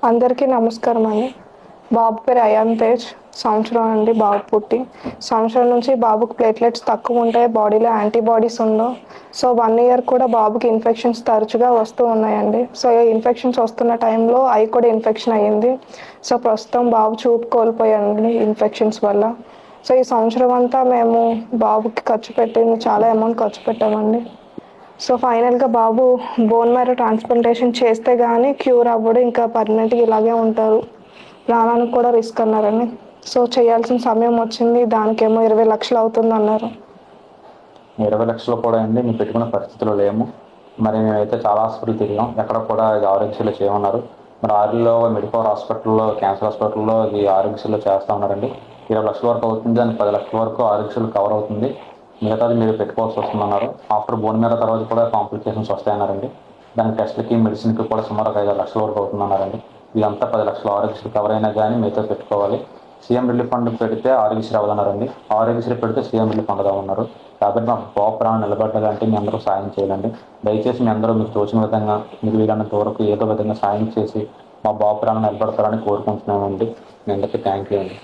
అందరికీ నమస్కారం అండి. బాబు పేరు అయాన్ తేజ్. సంవత్సరం అండి బాబు పుట్టి. సంవత్సరం నుంచి బాబుకి ప్లేట్లెట్స్ తక్కువ ఉంటాయి, బాడీలో యాంటీబాడీస్ ఉండవు. సో 1 ఇయర్ కూడా బాబుకి ఇన్ఫెక్షన్స్ తరచుగా వస్తూ ఉన్నాయండి. సో ఈ ఇన్ఫెక్షన్స్ వస్తున్న టైంలో ఐ కూడా ఇన్ఫెక్షన్ అయ్యింది. సో ప్రస్తుతం బాబు చూపు కోల్పోయాడండి ఇన్ఫెక్షన్స్ వల్ల. సో ఈ సంవత్సరం అంతా మేము బాబుకి చాలా అమౌంట్ ఖర్చు పెట్టామండి. సో ఫైనల్గా బాబు బోన్ మ్యారో ట్రాన్స్ప్లాంటేషన్ చేస్తే కానీ క్యూర్ అవ్వడు, ఇంకా పర్మనెంట్గా ఇలాగే ఉంటారు, ప్రాణానికి కూడా రిస్క్ అన్నారని. సో చేయాల్సిన సమయం వచ్చింది, దానికేమో 20 లక్షలు అవుతుంది అన్నారు. 20 లక్షలు కూడా అండి మేము పెట్టుకునే పరిస్థితిలో లేము. మరి మేమైతే చాలా హాస్పిటల్ తిరిగాం, ఎక్కడ కూడా ఇది ఆరోగ్యశ్రీలో చేయమన్నారు. మరి ఆరులో మెడికవర్ హాస్పిటల్లో, క్యాన్సర్ హాస్పిటల్లో ఇది ఆరోగ్యశ్రీలో చేస్తూ ఉన్నారండి. 20 లక్షల వరకు అవుతుంది, దానికి 10 లక్షల వరకు ఆరోగ్యశ్రీలో కవర్ అవుతుంది, మిగతాది మీరు పెట్టుకోవాల్సి వస్తుందన్నారు. ఆఫ్టర్ బోన్ మ్యారో తర్వాత కూడా కాంప్లికేషన్స్ వస్తాయన్నారండి. దాని టెస్ట్లకి మెడిసిన్కి కూడా సుమారు 5 లక్షల వరకు అవుతుందన్నారండి. ఇదంతా 10 లక్షల ఆరోగ్యశ్రీ కవర్ అయినా కానీ మీతో పెట్టుకోవాలి. సీఎం రిలీఫ్ ఫండ్ పెడితే ఆరోగ్యశ్రీ అవ్వదన్నారండి, ఆరోగ్యశ్రీ పెడితే సీఎం రిలీఫ్ ఫండ్ ఉన్నారు. కాబట్టి మా బాబు ప్రాణం నిలబడ్డాలంటే మీ అందరూ సాయం చేయాలండి. దయచేసి మీ అందరూ మీకు తోచిన విధంగా, మీకు వీలైనంత వరకు ఏదో విధంగా సాయం చేసి మా బాబు ప్రాణం నిలబడతారని కోరుకుంటున్నామండి. మీ అందరికీ థ్యాంక్ యూ అండి.